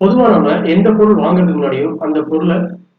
பொதுவா நம்ம எந்த பொருள் வாங்குறதுக்கு முன்னாடியும், அந்த பொருள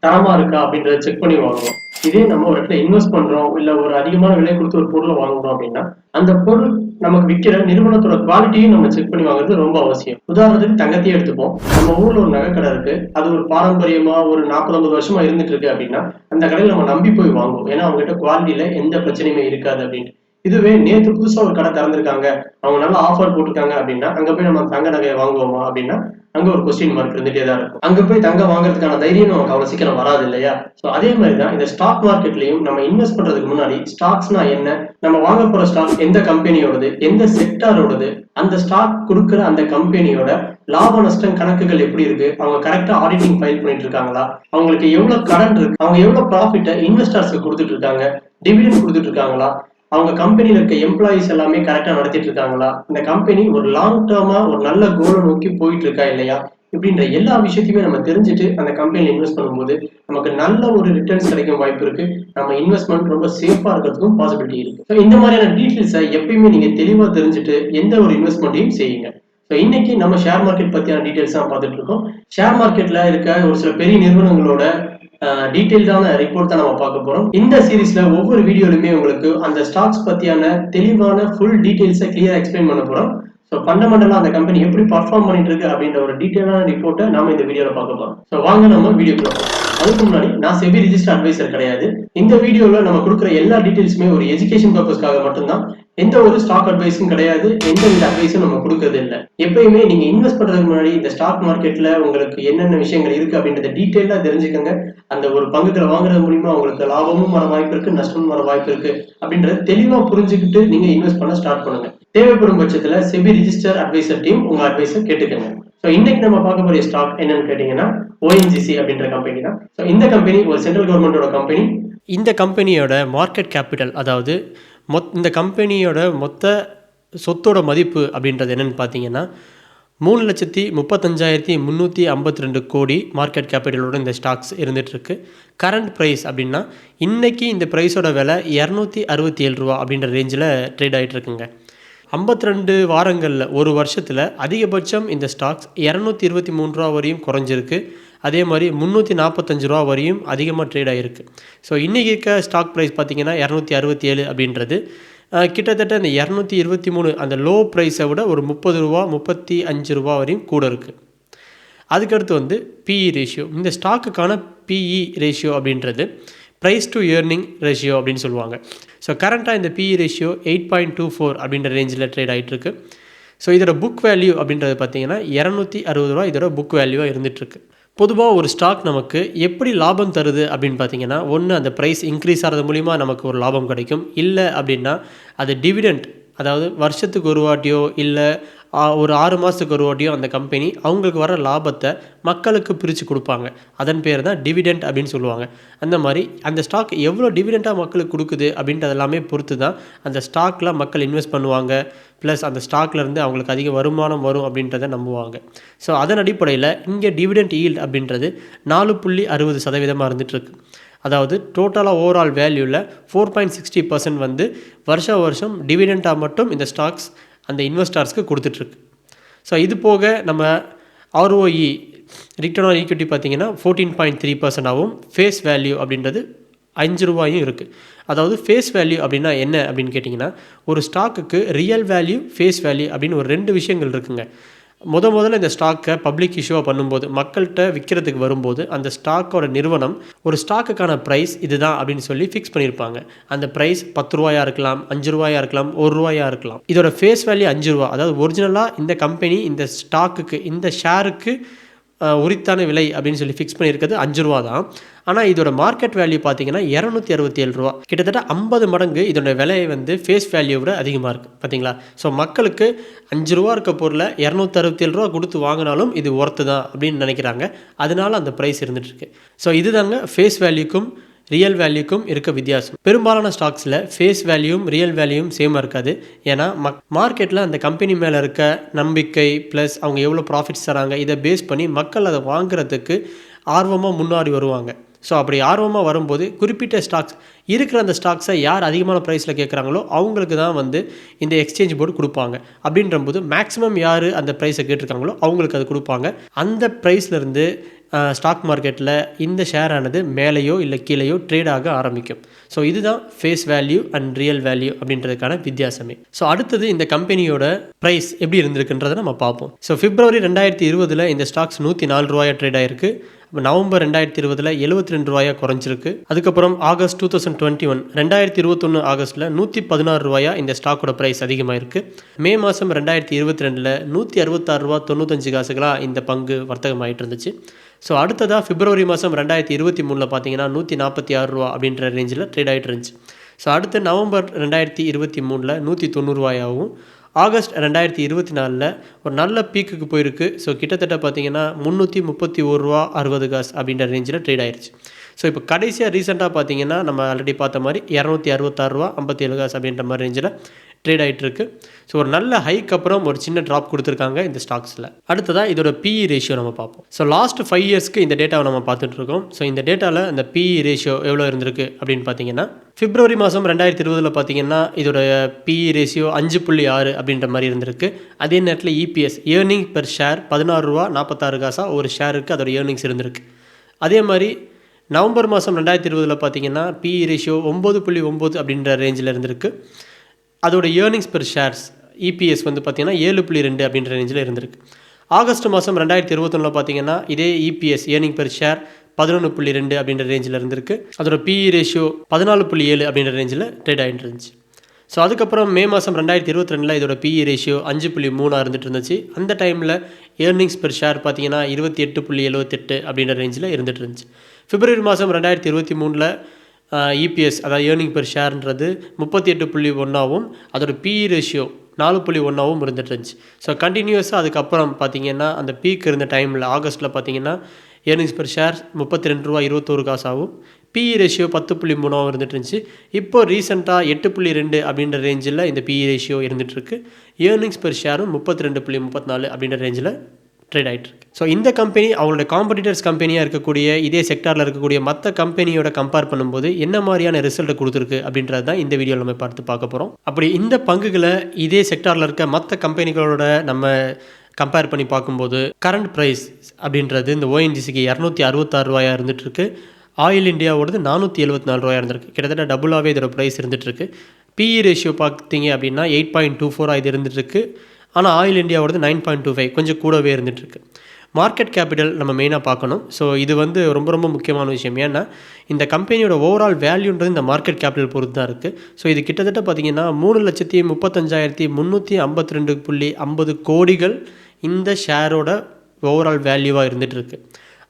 தரமா இருக்கா அப்படின்றத செக் பண்ணி வாங்குவோம். இதே நம்ம ஒரு இடத்துல இன்வெஸ்ட் பண்றோம், இல்ல ஒரு அதிகமான விலை குடுத்து ஒரு பொருள வாங்குறோம் அப்படின்னா, அந்த பொருள் நமக்கு விக்கிற நிறுவனத்தோட குவாலிட்டியும் நம்ம செக் பண்ணி வாங்குறது ரொம்ப அவசியம். உதாரணத்துக்கு தங்கத்தையே எடுத்துப்போம். நம்ம ஊர்ல ஒரு நகைக்கடை இருக்கு. அது ஒரு பாரம்பரியமா ஒரு 40, 50 வருஷமா இருந்துட்டு இருக்கு அப்படின்னா, அந்த கடையில நம்ம நம்பி போய் வாங்குவோம். ஏன்னா அவங்ககிட்ட குவாலிட்டில எந்த பிரச்சனையுமே இருக்காது அப்படின்ட்டு. இதுவே நேத்து புதுசா ஒரு கடை திறந்திருக்காங்க. அவங்க நல்ல ஆஃபர் போட்டிருக்காங்க அப்படின்னா, அங்க போய் நம்ம தங்க நகைய வாங்குவோமா அப்படின்னா, அங்க ஒரு கொஸ்டின் மார்க் இருந்துட்டே தான் இருக்கும். அங்க போய் தங்கம் வாங்குறதுக்கான தைரியம் நமக்கு அவ்வளவு சீக்கிரம் வராது இல்லையா? சோ அதே மாதிரி தான் இந்த ஸ்டாக் மார்க்கெட்லயும் நம்ம இன்வெஸ்ட் பண்றதுக்கு முன்னாடி ஸ்டாக்ஸ்னா என்ன? நம்ம வாங்க போற ஸ்டாக் எந்த கம்பெனியோடது? எந்த செக்டாரோடது? அந்த ஸ்டாக் குடுக்குற அந்த கம்பெனியோட லாப நஷ்டம் கணக்குகள் எப்படி இருக்கு? அவங்க கரெக்ட்டா ஆடிட்டிங் ஃபைல் பண்ணிட்டு இருக்காங்களா? அவங்களுக்கு எவ்வளவு கடன் இருக்கு? அவங்க எவ்வளவு ப்ராஃபிட்ட இன்வெஸ்டர்ஸ்க்கு குடுத்துட்டு இருக்காங்க? டிவிடெண்ட் குடுத்துட்டு இருக்காங்களா? அவங்க கம்பெனில இருக்க எம்ப்ளாயீஸ் எல்லாமே கரெக்ட்டா நடத்திட்டு இருக்காங்களா? இந்த கம்பெனி ஒரு லாங் டெர்மா ஒரு நல்ல கோல நோக்கி போயிட்டு இருக்கா இல்லையா? இப்படின்ற எல்லா விஷயத்தையுமே நம்ம தெரிஞ்சுட்டு அந்த கம்பெனில இன்வெஸ்ட் பண்ணும்போது, நமக்கு நல்ல ஒரு ரிட்டர்ன்ஸ் கிடைக்க வாய்ப்பு இருக்கு. நம்ம இன்வெஸ்ட்மென்ட் ரொம்ப சேஃபா இருக்கிறதுக்கும் பாசிபிலிட்டி இருக்கு. ஸோ இந்த மாதிரியான டீட்டெயில்ஸ எப்பயுமே நீங்க தெளிவா தெரிஞ்சுட்டு எந்த ஒரு இன்வெஸ்ட்மென்ட்டையும் செய்யுங்க. ஸோ இன்னைக்கு நம்ம ஷேர் மார்க்கெட் பத்தியான டீட்டெயில்ஸ் தான் பார்த்துட்டு இருக்கோம். ஷேர் மார்க்கெட்ல இருக்க ஒரு சில பெரிய நிறுவனங்களோட டீடைல்டான ரிப்போர்ட் தான் நம்ம பார்க்க போறோம். இந்த சீரிஸ்ல ஒவ்வொரு வீடியோலுமே உங்களுக்கு அந்த ஸ்டாக்ஸ் பத்தியான தெளிவான ஃபுல் டீடைல்ஸை கிளியரா எக்ஸ்பிளைன் பண்ண போறோம். ஸோ ஃபண்டமெண்டலா அந்த கம்பெனி எப்படி பர்ஃபார்ம் பண்ணிட்டு இருக்கு அப்படின்ற ஒரு டீடைலான ரிப்போர்ட்டை நாம இந்த வீடியோல பார்க்க போறோம். ஸோ வாங்க நம்ம வீடியோக்குள்ள போகலாம். அதுக்கு முன்னாடி நான் செபி ரிஜிஸ்டர் அட்வைசர் கிடையாது. இந்த வீடியோல நம்ம கொடுக்குற எல்லா டீடைல்ஸுமே ஒரு எஜுகேஷன் பர்பஸ்க்காக மட்டும்தான். எந்த ஒரு ஸ்டாக் அட்வைஸும் கிடையாது. எந்த வித அட்வைஸும் நம்ம கொடுக்கறது இல்லை. எப்பயுமே நீங்க இன்வெஸ்ட் பண்றதுக்கு முன்னாடி இந்த ஸ்டாக் மார்க்கெட்ல உங்களுக்கு என்னென்ன விஷயங்கள் இருக்கு அப்படின்றத டீடைலா தெரிஞ்சுக்கங்க. அந்த ஒரு பங்குகளை வாங்குறது மூலியமா உங்களுக்கு லாபமும் வர வாய்ப்பு இருக்கு, நஷ்டமும் வர வாய்ப்பு இருக்கு அப்படின்றத தெளிவா புரிஞ்சுக்கிட்டு நீங்க இன்வெஸ்ட் பண்ண ஸ்டார்ட் பண்ணுங்க. தேவைப்படும் பட்சத்துல செபி ரிஜிஸ்டர் அட்வைசர் டீம் உங்க அட்வைஸை கேட்டுக்கங்க. ஸோ இன்னைக்கு நம்ம பார்க்க போற ஸ்டாக் என்னன்னு கேட்டீங்கன்னா ஓஎன்ஜிசி அப்படின்ற கம்பெனி தான். ஸோ இந்த கம்பெனி ஒரு சென்ட்ரல் கவர்மெண்டோட கம்பெனி. இந்த கம்பெனியோட மார்க்கெட் கேபிட்டல், அதாவது இந்த கம்பெனியோட மொத்த சொத்தோட மதிப்பு அப்படின்றது என்னன்னு பார்த்தீங்கன்னா 3,35,352 கோடி மார்க்கெட் கேபிட்டலோட இந்த ஸ்டாக்ஸ் இருந்துகிட்ருக்கு. கரண்ட் ப்ரைஸ் அப்படின்னா இன்றைக்கி இந்த ப்ரைஸோட விலை 267 ரூபா அப்படின்ற ரேஞ்சில் ட்ரேட் ஆகிட்டுருக்குங்க. 52 வாரங்களில் ஒரு வருஷத்தில் அதிகபட்சம் இந்த ஸ்டாக்ஸ் 223 ரூபா வரையும் குறைஞ்சிருக்கு. அதே மாதிரி 345 ரூபா வரையும் அதிகமாக ட்ரேட் ஆகிருக்கு. ஸோ இன்றைக்கி இருக்க ஸ்டாக் ப்ரைஸ் பார்த்திங்கன்னா 267 அப்படின்றது கிட்டத்தட்ட இந்த 223 அந்த லோ ப்ரைஸை விட ஒரு 30 ரூபா 35 ரூபா வரையும் கூட இருக்குது. அதுக்கடுத்து வந்து பிஇ ரேஷியோ. இந்த ஸ்டாக்குக்கான பிஇ ரேஷியோ அப்படின்றது ப்ரைஸ் டு ஏர்னிங் ரேஷியோ அப்படின்னு சொல்லுவாங்க. ஸோ கரண்ட்டாக இந்த பிஇ ரேஷியோ 8.24 அப்படின்ற ரேஞ்சில் ட்ரேட் ஆகிட்டுருக்கு. ஸோ இதோட புக் வேல்யூ அப்படின்றது பார்த்திங்கன்னா 260 ரூபா இதோட புக் வேல்யூவாக இருந்துகிட்ருக்கு. பொதுவாக ஒரு ஸ்டாக் நமக்கு எப்படி லாபம் தருது அப்படின்னு பார்த்தீங்கன்னா, ஒன்று அந்த ப்ரைஸ் இன்க்ரீஸ் ஆகிறது மூலிமா நமக்கு ஒரு லாபம் கிடைக்கும். இல்லை அப்படின்னா அது டிவிடெண்ட், அதாவது வருஷத்துக்கு ஒரு வாட்டியோ இல்லை ஒரு 6 மாதத்துக்கு ஒரு வாட்டியோ அந்த கம்பெனி அவங்களுக்கு வர லாபத்தை மக்களுக்கு பிரித்து கொடுப்பாங்க. அதன் பேர் தான் டிவிடெண்ட் அப்படின்னு சொல்லுவாங்க. அந்த மாதிரி அந்த ஸ்டாக் எவ்வளோ டிவிடெண்ட்டாக மக்களுக்கு கொடுக்குது அப்படின்றது எல்லாமே பொறுத்து தான் அந்த ஸ்டாக்கில் மக்கள் இன்வெஸ்ட் பண்ணுவாங்க. ப்ளஸ் அந்த ஸ்டாக்லேருந்து அவங்களுக்கு அதிக வருமானம் வரும் அப்படின்றத நம்புவாங்க. ஸோ அதன் அடிப்படையில் இங்கே டிவிடெண்ட் ஈல்ட் அப்படின்றது 4.60% இருந்துகிட்ருக்கு. அதாவது டோட்டலாக ஓவரால் வேல்யூவில் 4.60% வந்து வருஷம் டிவிடெண்ட்டாக மட்டும் இந்த ஸ்டாக்ஸ் அந்த இன்வெஸ்டர்ஸ்க்கு கொடுத்துட்ருக்கு. ஸோ இது போக நம்ம ஆர்ஓஇ ரிட்டர்ன் ஆன் ஈக்விட்டி பார்த்திங்கன்னா 14.3%ஆகவும் ஃபேஸ் வேல்யூ அப்படின்றது 5 ரூபாயும் இருக்குது. அதாவது ஃபேஸ் வேல்யூ அப்படின்னா என்ன அப்படின்னு கேட்டிங்கன்னா, ஒரு ஸ்டாக்குக்கு ரியல் வேல்யூ, ஃபேஸ் வேல்யூ அப்படின்னு ஒரு 2 விஷயங்கள் இருக்குங்க. முதல்ல இந்த ஸ்டாக்கை பப்ளிக் இஷ்யூவாக பண்ணும்போது மக்கள்கிட்ட விற்கிறதுக்கு வரும்போது அந்த ஸ்டாக்கோட நிறுவனம் ஒரு ஸ்டாக்குக்கான ப்ரைஸ் இதுதான் அப்படின்னு சொல்லி ஃபிக்ஸ் பண்ணியிருப்பாங்க. அந்த ப்ரைஸ் 10 ரூபாயாக இருக்கலாம், 5 ரூபாயாக இருக்கலாம், 1 ரூபாயாக இருக்கலாம். இதோட ஃபேஸ் வேல்யூ 5 ரூபா. அதாவது ஒரிஜினலாக இந்த கம்பெனி இந்த ஸ்டாக்குக்கு இந்த ஷேருக்கு உரித்தான விலை அப்படின்னு சொல்லி ஃபிக்ஸ் பண்ணியிருக்கிறது 5 ரூபா தான். ஆனால் இதோட மார்க்கெட் வேல்யூ பார்த்தீங்கன்னா 267 ரூபா. கிட்டத்தட்ட 50 மடங்கு இதோட விலை வந்து ஃபேஸ் வேல்யூ விட அதிகமாக இருக்குது. பார்த்தீங்களா? ஸோ மக்களுக்கு 5 ரூபா இருக்க பொருளை 267 ரூபா கொடுத்து வாங்கினாலும் இது ஒர்த்து தான் அப்படின்னு நினைக்கிறாங்க. அதனால அந்த ப்ரைஸ் இருந்துகிட்ருக்கு. ஸோ இதுதாங்க ஃபேஸ் வேல்யூக்கும் ரியல் வேல்யூக்கும் இருக்க வித்தியாசம். பெரும்பாலான ஸ்டாக்ஸில் ஃபேஸ் வேல்யூவும் ரியல் வேல்யூவும் சேமாக இருக்காது. ஏன்னா மார்க்கெட்டில் அந்த கம்பெனி மேலே இருக்க நம்பிக்கை ப்ளஸ் அவங்க எவ்வளோ ப்ராஃபிட்ஸ் தராங்க இதை பேஸ் பண்ணி மக்கள் அதை வாங்குறதுக்கு ஆர்வமாக முன்னாடி வருவாங்க. ஸோ அப்படி ஆர்வமாக வரும்போது குறிப்பிட்ட ஸ்டாக்ஸ் இருக்கிற அந்த ஸ்டாக்ஸை யார் அதிகமான ப்ரைஸில் கேட்குறாங்களோ அவங்களுக்கு தான் வந்து இந்த எக்ஸ்சேஞ்ச் போர்டு கொடுப்பாங்க. அப்படின்றபோது மேக்ஸிமம் யார் அந்த ப்ரைஸை கேட்டிருக்காங்களோ அவங்களுக்கு அது கொடுப்பாங்க. அந்த ப்ரைஸ்லேருந்து ஸ்டாக் மார்க்கெட்டில் இந்த ஷேர் ஆனது மேலேயோ இல்லை கீழேயோ ட்ரேட் ஆக ஆரம்பிக்கும். ஸோ இதுதான் face value and real value அப்படின்றதுக்கான வித்தியாசமே. ஸோ அடுத்தது இந்த கம்பெனியோட ப்ரைஸ் எப்படி இருந்திருக்குன்றதை நம்ம பார்ப்போம். ஸோ பிப்ரவரி 2020 இந்த ஸ்டாக்ஸ் 104 ரூபாயா ட்ரேட் ஆயிருக்கு. நவம்பர் 2020 72 ரூபாயா குறைஞ்சிருக்கு. அதுக்கப்புறம் ஆகஸ்ட் 2021 ஆகஸ்ட்டில் 116 ரூபாயா இந்த ஸ்டாக்கோட ப்ரைஸ் அதிகமாக இருக்குது. மே மாதம் 2022 166 ரூபா 95 காசுகளாக இந்த பங்கு வர்த்தகமாகிட்டு இருந்துச்சு. ஸோ அடுத்ததாக பிப்ரவரி மாதம் 2023 பார்த்தீங்கன்னா 146 ரூபா அப்படின்ற ரேஞ்சில் ட்ரேட் ஆகிட்டு இருந்துச்சு. ஸோ அடுத்து நவம்பர் 2023 190 ரூபாயாகவும் ஆகஸ்ட் 2024 ஒரு நல்ல பீக்குக்கு போயிருக்கு. ஸோ கிட்டத்தட்ட பார்த்தீங்கன்னா 331 ரூபா 60 காசு அப்படின்ற ரேஞ்சில் ட்ரேட் ஆயிடுச்சு. ஸோ இப்போ கடைசியாக ரீசெண்டாக பார்த்தீங்கன்னா நம்ம ஆல்ரெடி பார்த்த மாதிரி 266 ரூபா 57 காசு அப்படின்ற மாதிரி ரேஞ்சில் ட்ரேட் ஆகிட்டுருக்கு. ஸோ ஒரு நல்ல ஹைக்கு அப்புறம் ஒரு சின்ன ட்ராப் கொடுத்துருக்காங்க இந்த ஸ்டாக்ஸில். அடுத்ததாக இதோட பிஇ ரேஷியோ நம்ம பார்ப்போம். ஸோ லாஸ்ட் 5 இயர்ஸ்க்கு இந்த டேட்டாவை நம்ம பார்த்துட்ருக்கோம். ஸோ இந்த டேட்டாவில் அந்த பிஇ ரேஷியோ எவ்வளோ இருந்திருக்கு அப்படின்னு பார்த்தீங்கன்னா பிப்ரவரி மாதம் 2020 பார்த்தீங்கன்னா இதோட பிஇ ரேஷியோ 5.6 அப்படின்ற மாதிரி இருந்திருக்கு. அதே நேரத்தில் இபிஎஸ் ஏர்னிங் பெர் ஷேர் 16 ரூபா 46 காசா ஒரு ஷேருக்கு அதோட ஏர்னிங்ஸ் இருந்திருக்கு. அதே மாதிரி நவம்பர் மாதம் 2020 பார்த்தீங்கன்னா பிஇ ரேஷியோ 9.9 அப்படின்ற ரேஞ்சில் இருந்திருக்கு. அதோட ஏர்னிங்ஸ் பெர் ஷேர்ஸ் இபிஎஸ் வந்து பார்த்தீங்கன்னா 7.2 அப்படின்ற ரேஞ்சில் இருந்திருக்கு. ஆகஸ்ட் மாதம் 2021 பார்த்தீங்கன்னா இதே இபிஎஸ் ஏர்னிங் பெர் ஷேர் 11.2 அப்படின்ற ரேஞ்சில் இருந்திருக்கு. அதோட பிஇ ரேஷியோ 14.7 அப்படின்ற ரேஞ்சில் ட்ரேட் ஆகிட்டு இருந்துச்சு. ஸோ அதுக்கப்புறம் மே மாதம் 2022 இதோட பிஇ ரேஷியோ 5.3 இருந்துட்டு இருந்துச்சு. அந்த டைமில் ஏர்னிங்ஸ் பெர் ஷேர் பார்த்தீங்கன்னா 28.78 அப்படின்ற ரேஞ்சில் இருந்துட்டு இருந்துச்சு. பிப்ரவரி மாதம் 2023 இபிஎஸ் அதாவது ஏர்னிங் பெர் ஷேர்ன்றது 38.1ஆகவும் அதோட பிஇ ரேஷியோ 4.1ஆகவும் இருந்துட்டு இருந்துச்சு. ஸோ கண்டினியூஸாக அதுக்கப்புறம் பார்த்தீங்கன்னா அந்த பீக் இருந்த டைமில் ஆகஸ்ட்டில் பார்த்தீங்கன்னா ஏர்னிங்ஸ் பெர் ஷேர் 32 ரூபா 21 காசாகவும் பிஇ ரேஷியோ 10.3ஆகவும் இருந்துட்டு இருந்துச்சு. இப்போ ரீசெண்டாக 8.2 அப்படின்ற ரேஞ்சில் இந்த பிஇ ரேஷியோ இருந்துகிட்ருக்கு. ஏர்னிங்ஸ் பெர் ஷேரும் 32.34 அப்படின்ற ரேஞ்சில் ட்ரேட் ஆகிட்டு இருக்கு. ஸோ இந்த கம்பெனி அவங்களோட காம்படிட்டர்ஸ் கம்பெனியாக இருக்கக்கூடிய இதே செக்டாரில் இருக்கக்கூடிய மற்ற கம்பெனியோட கம்பேர் பண்ணும்போது என்ன மாதிரியான ரிசல்ட்டை கொடுத்துருக்கு அப்படின்றது தான் இந்த வீடியோவில் நம்ம பார்க்க போகிறோம். அப்படி இந்த பங்குகளை இதே செக்டாரில் இருக்க மற்ற கம்பெனிகளோட நம்ம கம்பேர் பண்ணி பார்க்கும்போது கரண்ட் ப்ரைஸ் அப்படின்றது இந்த ஓஎன்ஜிசிக்கு 266 ரூபாயா இருந்துகிட்ருக்கு. ஆயில் இண்டியாவோடது 474 ரூபாயா இருந்திருக்கு. கிட்டத்தட்ட டபுளாகவே இதோட ப்ரைஸ் இருந்துகிட்ருக்கு. பிஇ ரேஷியோ பார்த்தீங்க அப்படின்னா 8.24 இது இருந்துகிட்ருக்கு. ஆனால் ஆயில் இண்டியாவோடது 9.25 கொஞ்சம் கூடவே இருந்துகிட்ருக்கு. மார்க்கெட் கேபிட்டல் நம்ம மெயினாக பார்க்கணும். ஸோ இது வந்து ரொம்ப ரொம்ப முக்கியமான விஷயம். ஏன்னா இந்த கம்பெனியோட ஓவரால் வேல்யூன்றது இந்த மார்க்கெட் கேபிட்டல் பொறுத்து தான் இருக்குது. ஸோ இது கிட்டத்தட்ட பார்த்திங்கன்னா 3,35,352.50 கோடிகள் இந்த ஷேரோட ஓவரால் வேல்யூவாக இருந்துகிட்ருக்கு.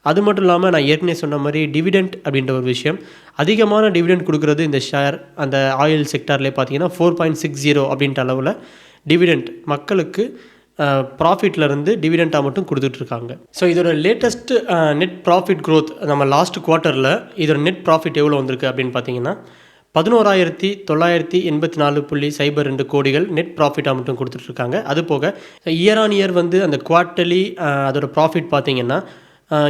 அது மட்டும் இல்லாமல் நான் ஏற்கனவே சொன்ன மாதிரி டிவிடெண்ட் அப்படின்ற ஒரு விஷயம், அதிகமான டிவிடெண்ட் கொடுக்குறது இந்த ஷேர் அந்த ஆயில் செக்டார்லேயே பார்த்தீங்கன்னா 4.60 அப்படின்ற அளவில் டிவிடெண்ட் மக்களுக்கு ப்ராஃபிட்லேருந்து டிவிடெண்ட்டாக மட்டும் கொடுத்துட்ருக்காங்க. ஸோ இதோட லேட்டஸ்ட் நெட் ப்ராஃபிட் க்ரோத் நம்ம லாஸ்ட் குவார்ட்டரில் இதோட நெட் ப்ராஃபிட் எவ்வளோ வந்திருக்கு அப்படின்னு பார்த்தீங்கன்னா 11,984.02 கோடிகள் நெட் ப்ராஃபிட்டாக மட்டும் கொடுத்துட்ருக்காங்க. அது போக இயர் ஆன் இயர் வந்து அந்த குவார்ட்டர்லி அதோட ப்ராஃபிட் பார்த்தீங்கன்னா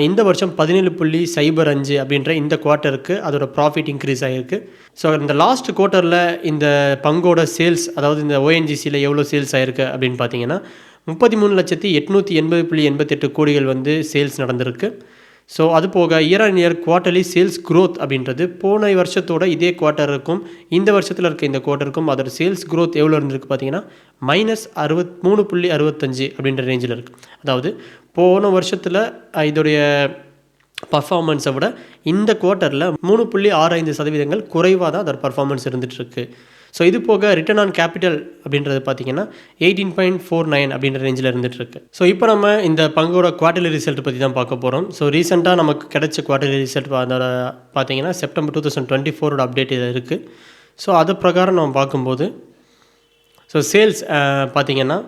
இந்த வருஷம் 17.05 அப்படின்ற இந்த குவார்ட்டருக்கு அதோட ப்ராஃபிட் இன்க்ரீஸ் ஆகிருக்கு. ஸோ இந்த லாஸ்ட் குவார்ட்டரில் இந்த பங்கோட சேல்ஸ் அதாவது இந்த ஓஎன்ஜிசியில் எவ்வளோ சேல்ஸ் ஆகிருக்கு அப்படின்னு பார்த்தீங்கன்னா 33,880.88 கோடிகள் வந்து சேல்ஸ் நடந்திருக்கு. ஸோ அது போக year on year quarterly sales growth அப்படின்றது போன வருஷத்தோட இதே குவார்ட்டருக்கும் இந்த வருஷத்தில் இருக்க இந்த குவார்ட்டருக்கும் அதோட சேல்ஸ் க்ரோத் எவ்வளோ இருந்திருக்கு பார்த்தீங்கன்னா -63.65 அப்படின்ற ரேஞ்சில் இருக்குது. அதாவது போன வருஷத்தில் இதோடைய பர்ஃபார்மன்ஸை விட இந்த குவார்ட்டரில் 3.65% குறைவாக தான் அதோட பர்ஃபார்மன்ஸ் இருந்துகிட்ருக்கு. ஸோ இது போக ரிட்டர்ன் ஆன் கேபிட்டல் அப்படின்றது பார்த்தீங்கன்னா 18.49 அப்படின்ற ரேஞ்சில் இருந்துகிட்ருக்கு. ஸோ இப்போ நம்ம இந்த பங்கோட குவார்ட்டர்லி ரிசல்ட் பற்றி தான் பார்க்க போகிறோம். ஸோ ரீசெண்டாக நமக்கு கிடைச்ச குவார்ட்டர்லி ரிசல்ட் அதோட பார்த்தீங்கன்னா செப்டம்பர் 2024 அப்டேட் இதில் இருக்குது. ஸோ அது பிரகாரம் நம்ம பார்க்கும்போது ஸோ சேல்ஸ் பார்த்திங்கன்னா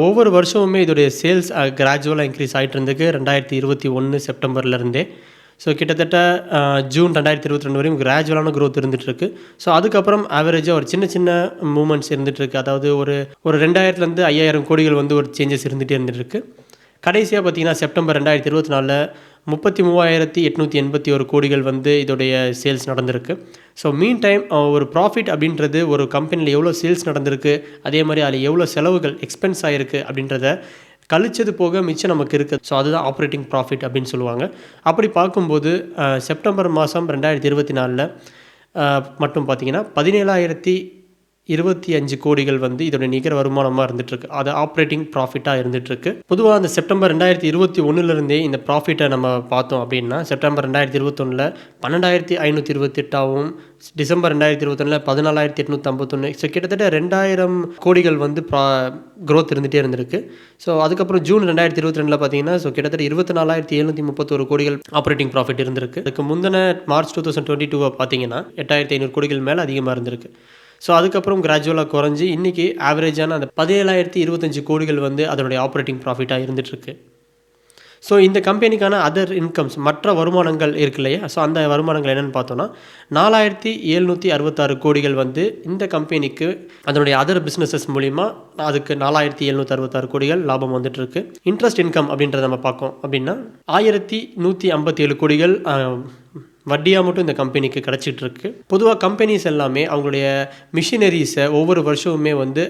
ஒவ்வொரு வருஷமுமே இதோடைய சேல்ஸ் கிராஜுவலாக இன்க்ரீஸ் ஆகிட்டு இருந்துக்கு 2021 செப்டம்பர்லேருந்தே. ஸோ கிட்டத்தட்ட ஜூன் 2022 வரையும் கிராஜுவலான க்ரோத் இருந்துகிட்ருக்கு. ஸோ அதுக்கப்புறம் ஆவரேஜாக ஒரு சின்ன சின்ன மூமெண்ட்ஸ் இருந்துகிட்ருக்கு. அதாவது ஒரு 2,000 5,000 கோடிகள் வந்து ஒரு சேஞ்சஸ் இருந்துகிட்டே இருந்துகிட்ருக்கு. கடைசியாக பார்த்திங்கன்னா செப்டம்பர் 2024 33,881 கோடிகள் வந்து இதோடைய சேல்ஸ் நடந்திருக்கு. ஸோ மீன் டைம் ஒரு ப்ராஃபிட் அப்படின்றது ஒரு கம்பெனியில் எவ்வளோ சேல்ஸ் நடந்திருக்கு, அதே மாதிரி அதில் எவ்வளோ செலவுகள் எக்ஸ்பென்ஸ் ஆகிருக்கு அப்படின்றத கழிச்சது போக மிச்சம் நமக்கு இருக்குது. ஸோ அதுதான் ஆப்ரேட்டிங் ப்ராஃபிட் அப்படின்னு சொல்லுவாங்க. அப்படி பார்க்கும்போது செப்டம்பர் மாதம் 2024 மட்டும் பார்த்தீங்கன்னா 17,025 கோடிகள் வந்து இதோட நிகர வருமானமாக இருந்துகிட்ருக்கு. அது ஆப்ரேட்டிங் ப்ராஃபிட்டாக இருந்துகிட்ருக்கு. பொதுவாக அந்த செப்டம்பர் 2021 இந்த ப்ராஃபிட்டை நம்ம பார்த்தோம் அப்படின்னா, செப்டம்பர் 2021 12,528ஆகவும், டிசம்பர் 2021 14,851. ஸோ கிட்டத்தட்ட 2,000 கோடிகள் வந்து க்ரோத் இருந்துகிட்டே இருந்திருக்கு. ஸோ அதுக்கப்புறம் ஜூன் 2022 பார்த்தீங்கன்னா கிட்டத்தட்ட 24,731 கோடிகள் ஆப்ரேட்டிங் ப்ராஃபிட் இருந்திருக்கு. அதுக்கு முந்தின மார்ச் 2022 பார்த்தீங்கன்னா 8,500 கோடிகள் மேலே அதிகமாக இருந்திருக்கு. ஸோ அதுக்கப்புறம் கிராஜுவலாக குறைஞ்சி இன்றைக்கி ஆவரேஜான அந்த 17,025 கோடிகள் வந்து அதனுடைய ஆப்ரேட்டிங் ப்ராஃபிட்டாக இருந்துகிட்ருக்கு. ஸோ இந்த கம்பெனிக்கான அதர் இன்கம்ஸ் மற்ற வருமானங்கள் இருக்கு இல்லையா, ஸோ அந்த வருமானங்கள் என்னென்னு பார்த்தோன்னா 4,766 கோடிகள் வந்து இந்த கம்பெனிக்கு அதனுடைய அதர் பிஸ்னஸஸ் மூலிமா அதுக்கு 4,766 கோடிகள் லாபம் வந்துட்டுருக்கு. இன்ட்ரெஸ்ட் இன்கம் அப்படின்றத நம்ம பார்க்கோம் அப்படின்னா 1,157 கோடிகள் வட்டியாக மட்டும் இந்த கம்பெனிக்கு கிடச்சிட்டு இருக்கு. பொதுவாக கம்பெனிஸ் எல்லாமே அவங்களுடைய மிஷினரிஸை ஒவ்வொரு வருஷமுமே வந்து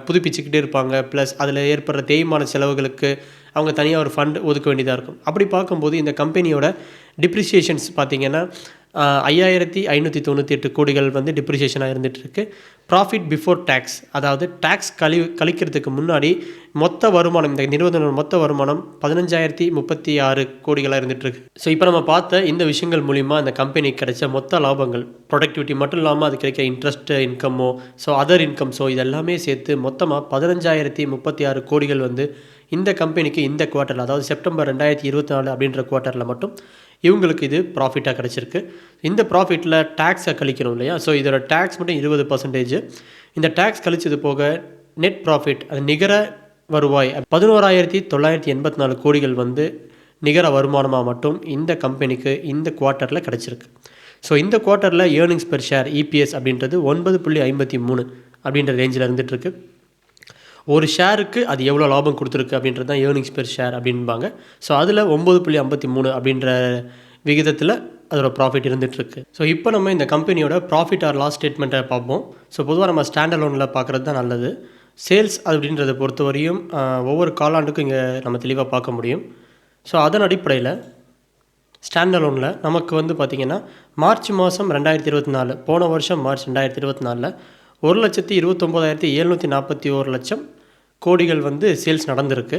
புதுப்பிச்சுக்கிட்டே இருப்பாங்க. ப்ளஸ் அதில் ஏற்படுற தேய்மான செலவுகளுக்கு அவங்க தனியாக ஒரு ஃபண்ட் ஒதுக்க வேண்டியதாக இருக்கும். அப்படி பார்க்கும்போது இந்த கம்பெனியோட டிப்ரிசியேஷன்ஸ் பார்த்திங்கன்னா 5,598 கோடிகள் வந்து டிப்ரிசியேஷனாக இருந்துகிட்ருக்கு. ப்ராஃபிட் பிஃபோர் டேக்ஸ், அதாவது டேக்ஸ் கழிக்கிறதுக்கு முன்னாடி மொத்த வருமானம், இந்த நிறுவனத்தோட மொத்த வருமானம் 15,036 கோடிகளாக இருந்துகிட்ருக்கு. ஸோ இப்போ நம்ம பார்த்த இந்த விஷயங்கள் மூலிமா அந்த கம்பெனிக்கு கிடைச்ச மொத்த லாபங்கள், ப்ரொடக்டிவிட்டி மட்டும் இல்லாமல் அது கிடைக்கிற இன்ட்ரெஸ்ட் இன்கமோ, ஸோ அதர் இன்கம்ஸோ இதெல்லாமே சேர்த்து மொத்தமாக 15,036 கோடிகள் வந்து இந்த கம்பெனிக்கு இந்த குவார்ட்டரில், அதாவது செப்டம்பர் 2024 அப்படின்ற குவார்ட்டரில் மட்டும் இவங்களுக்கு இது ப்ராஃபிட்டாக கிடச்சிருக்கு. இந்த ப்ராஃபிட்டில் டேக்ஸை கழிக்கணும் இல்லையா, ஸோ இதோட டேக்ஸ் மட்டும் 20%. இந்த டேக்ஸ் கழிச்சது போக நெட் ப்ராஃபிட், அது நிகர வருவாய் 11,984 கோடிகள் வந்து நிகர வருமானமாக மட்டும் இந்த கம்பெனிக்கு இந்த குவார்ட்டரில் கிடச்சிருக்கு. ஸோ இந்த குவார்ட்டரில் ஏர்னிங்ஸ் பெர் ஷேர் EPS அப்படின்றது 9.53 அப்படின்ற ரேஞ்சில் இருந்துகிட்ருக்கு. ஒரு ஷேருக்கு அது எவ்வளோ லாபம் கொடுத்துருக்கு அப்படின்றது தான் ஏர்னிங்ஸ் பெர் ஷேர் அப்படின்பாங்க. ஸோ அதில் 9.53 அப்படின்ற விகிதத்தில் அதோட ப்ராஃபிட் இருந்துகிட்ருக்கு. ஸோ இப்போ நம்ம இந்த கம்பெனியோட ப்ராஃபிட் ஆர் லாஸ் ஸ்டேட்மெண்ட்டை பார்ப்போம். ஸோ பொதுவாக நம்ம ஸ்டாண்ட் அலோனில் பார்க்குறது தான் நல்லது. சேல்ஸ் அப்படின்றத பொறுத்தவரையும் ஒவ்வொரு காலாண்டுக்கும் இங்கே நம்ம தெளிவாக பார்க்க முடியும். ஸோ அதன் அடிப்படையில் ஸ்டாண்ட் அலோனில் நமக்கு வந்து பார்த்திங்கன்னா மார்ச் மாதம் 2024, போன வருஷம் மார்ச் 2024 1,29,741 லட்சம் கோடிகள் வந்து சேல்ஸ் நடந்திருக்கு.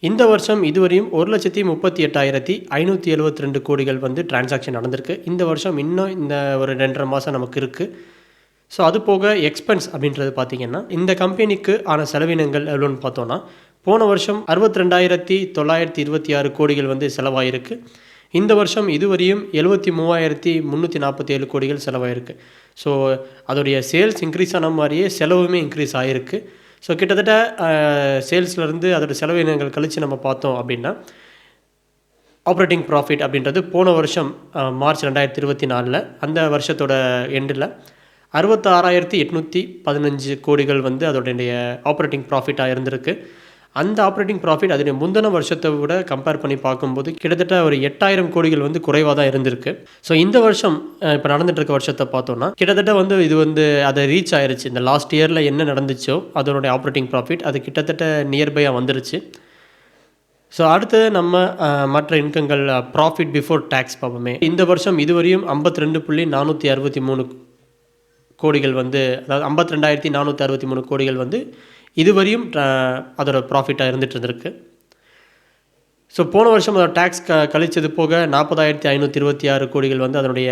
இந்த வருஷம் இதுவரையும் 1,38,572 கோடிகள் வந்து டிரான்சாக்ஷன் நடந்திருக்கு. இந்த வருஷம் இன்னும் இந்த ஒரு 2.5 மாதம் நமக்கு இருக்குது. ஸோ அது போக எக்ஸ்பென்ஸ் அப்படின்றது பார்த்திங்கன்னா இந்த கம்பெனிக்கு ஆன செலவினங்கள் எவ்வளோன்னு பார்த்தோன்னா, போன வருஷம் 62,926 கோடிகள் வந்து செலவாயிருக்கு. இந்த வருஷம் இதுவரையும் 73,347 கோடிகள் செலவாயிருக்கு. ஸோ அதோடைய சேல்ஸ் இன்க்ரீஸ் ஆன மாதிரியே செலவுமே இன்க்ரீஸ் ஆகிருக்கு. ஸோ கிட்டத்தட்ட சேல்ஸ்லேருந்து அதோடய செலவினங்கள் கழித்து நம்ம பார்த்தோம் அப்படின்னா ஆப்ரேட்டிங் ப்ராஃபிட் அப்படின்றது போன வருஷம் மார்ச் 2024 அந்த வருஷத்தோட எண்டில் 66,815 கோடிகள் வந்து அதோடைய ஆப்ரேட்டிங் ப்ராஃபிட்டாக இருந்திருக்கு. அந்த ஆப்ரேட்டிங் ப்ராஃபிட் அதனுடைய முந்தின வருஷத்தை விட கம்பேர் பண்ணி பார்க்கும்போது கிட்டத்தட்ட ஒரு 8,000 கோடிகள் வந்து குறைவாக தான் இருந்திருக்கு. ஸோ இந்த வருஷம் இப்போ நடந்துட்டு இருக்க வருஷத்தை பார்த்தோன்னா கிட்டத்தட்ட வந்து இது வந்து அதை ரீச் ஆயிருச்சு. இந்த லாஸ்ட் இயரில் என்ன நடந்துச்சோ அதனுடைய ஆப்ரேட்டிங் ப்ராஃபிட் அது கிட்டத்தட்ட நியர்பையாக வந்துருச்சு. ஸோ அடுத்தது நம்ம மற்ற இன்கங்கள் ப்ராஃபிட் பிஃபோர் டேக்ஸ் பார்ப்போமே. இந்த வருஷம் இதுவரையும் 52,463 கோடிகள் வந்து, அதாவது 52,463 கோடிகள் வந்து இதுவரையும் அதோட ப்ராஃபிட்டாக இருந்துகிட்டு இருந்திருக்கு. ஸோ போன வருஷம் அதோட டேக்ஸ் கழிச்சது போக 40,526 கோடிகள் வந்து அதனுடைய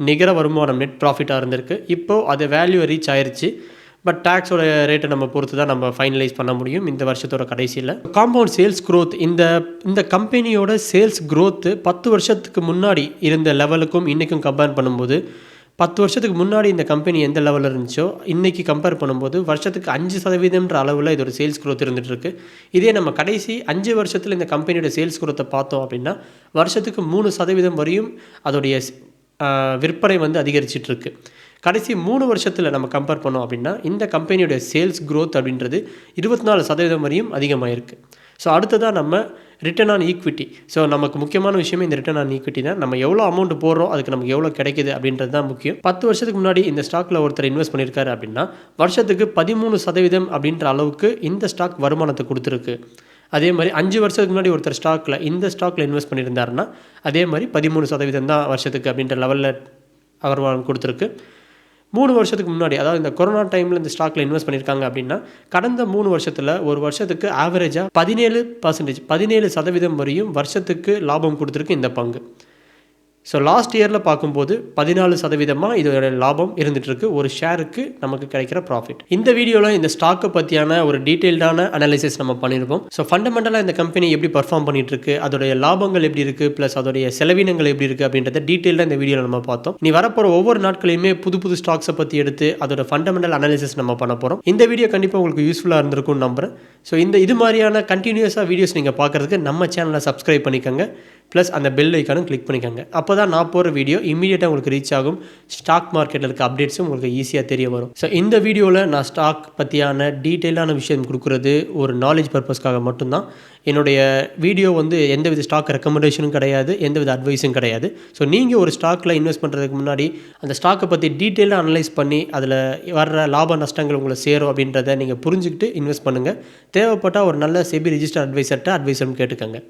நிகர வருமானம் நெட் ப்ராஃபிட்டாக இருந்திருக்கு. இப்போது அது வேல்யூ ரீச் ஆயிடுச்சு. பட் டேக்ஸோட ரேட்டை நம்ம பொறுத்து தான் நம்ம ஃபைனலைஸ் பண்ண முடியும் இந்த வருஷத்தோட கடைசியில். காம்பவுண்ட் சேல்ஸ் க்ரோத், இந்த கம்பெனியோட சேல்ஸ் க்ரோத்து 10 வருஷத்துக்கு முன்னாடி இருந்த லெவலுக்கும் இன்றைக்கும் கம்பேர் பண்ணும்போது 10 வருஷத்துக்கு முன்னாடி இந்த கம்பெனி எந்த லெவலில் இருந்துச்சோ இன்றைக்கி கம்பேர் பண்ணும்போது வருஷத்துக்கு 5% அளவில் இதோட சேல்ஸ் க்ரோத் இருந்துகிட்ருக்கு. இதே நம்ம கடைசி 5 வருஷத்தில் இந்த கம்பெனியோட சேல்ஸ் க்ரோத்தை பார்த்தோம் அப்படின்னா வருஷத்துக்கு 3% வரையும் அதோடைய விற்பனை வந்து அதிகரிச்சிட்ருக்கு. கடைசி 3 வருஷத்தில் நம்ம கம்பேர் பண்ணோம் அப்படின்னா இந்த கம்பெனியோட சேல்ஸ் க்ரோத் அப்படின்றது 24% வரையும் அதிகமாகிருக்கு. ஸோ அடுத்ததாக நம்ம ரிட்டர்ன் ஆன் ஈக்விட்டி. ஸோ நமக்கு முக்கியமான விஷயமே இந்த ரிட்டர்ன் ஆன் ஈக்விட்டி தான். நம்ம எவ்வளோ அமௌண்ட் போடுறோம், அதுக்கு நமக்கு எவ்வளோ கிடைக்குது அப்படின்றது தான் முக்கியம். 10 வருஷத்துக்கு முன்னாடி இந்த ஸ்டாக்கில் ஒருத்தர் இன்வெஸ்ட் பண்ணியிருக்காரு அப்படின்னா வருஷத்துக்கு 13% அப்படின்ற அளவுக்கு இந்த ஸ்டாக் வருமானத்தை கொடுத்துருக்கு. அதே மாதிரி 5 வருஷத்துக்கு முன்னாடி ஒருத்தர் இந்த ஸ்டாக்கில் இன்வெஸ்ட் பண்ணியிருந்தாருன்னா அதே மாதிரி 13% தான் வருஷத்துக்கு அப்படின்ற லெவலில் வருமானம் கொடுத்துருக்கு. 3 வருஷத்துக்கு முன்னாடி, அதாவது இந்த கொரோனா டைமில் இந்த ஸ்டாக்கில் இன்வெஸ்ட் பண்ணியிருக்காங்க அப்படின்னா கடந்த 3 வருஷத்தில் ஒரு வருஷத்துக்கு ஆவரேஜாக 17% வரையும் வருஷத்துக்கு லாபம் கொடுத்துருக்கு இந்த பங்கு. ஸோ லாஸ்ட் இயரில் பார்க்கும்போது 14% இதோட லாபம் இருந்துகிட்ருக்கு. ஒரு ஷேருக்கு நமக்கு கிடைக்கிற ப்ராஃபிட். இந்த வீடியோவில் இந்த ஸ்டாக்கை பற்றியான ஒரு டீட்டெயில்டான அனாலிசிஸ் நம்ம பண்ணியிருப்போம். ஸோ ஃபண்டமெண்டலாக இந்த கம்பெனி எப்படி பர்ஃபார்ம் பண்ணிகிட்ருக்கு, அதோடைய லாபங்கள் எப்படி இருக்குது, ப்ளஸ் அதோடைய செலவினங்கள் எப்படி இருக்குது அப்படின்றத டீட்டெயிலாக இந்த வீடியோவில் நம்ம பார்த்தோம். நீ வரப்போகிற ஒவ்வொரு நாட்களையுமே புது ஸ்டாக்ஸை பற்றி எடுத்து அதோட ஃபண்டமெண்டல் அனாலிசிஸ் நம்ம பண்ண போகிறோம். இந்த வீடியோ கண்டிப்பாக உங்களுக்கு யூஸ்ஃபுல்லாக இருந்திருக்கும்னு நம்புகிறேன். ஸோ இது மாதிரியான கண்டினியூஸாக வீடியோஸ் நீங்கள் பார்க்குறதுக்கு நம்ம சேனலை சப்ஸ்கிரைப் பண்ணிக்கோங்க. ப்ளஸ் அந்த பெல் ஐக்கானும் கிளிக் பண்ணிக்கோங்க. அப்போ தான் நான் போகிற வீடியோ இமீடியட்டாக உங்களுக்கு ரீச் ஆகும். ஸ்டாக் மார்க்கெட்டில் இருக்க அப்டேட்ஸும் உங்களுக்கு ஈஸியாக தெரிய வரும். ஸோ இந்த வீடியோவில் நான் ஸ்டாக் பற்றியான டீட்டெயிலான விஷயம் கொடுக்குறது ஒரு நாலேஜ் பர்பஸ்க்காக மட்டும்தான். என்னுடைய வீடியோ எந்தவித ஸ்டாக் ரெக்கமெண்டேஷனும் கிடையாது, எந்தவித அட்வைஸும் கிடையாது. ஸோ நீங்கள் ஒரு ஸ்டாக்கில் இன்வெஸ்ட் பண்ணுறதுக்கு முன்னாடி அந்த ஸ்டாக்கை பற்றி டீட்டெயிலாக அனலைஸ் பண்ணி அதில் வர்ற லாப நஷ்டங்கள் உங்களை சேரும் அப்படின்றத நீங்கள் புரிஞ்சுக்கிட்டு இன்வெஸ்ட் பண்ணுங்கள். தேவைப்பட்டால் ஒரு நல்ல செபி ரிஜிஸ்டர் அட்வைசர்கிட்ட அட்வைஸும் கேட்டுக்கோங்க.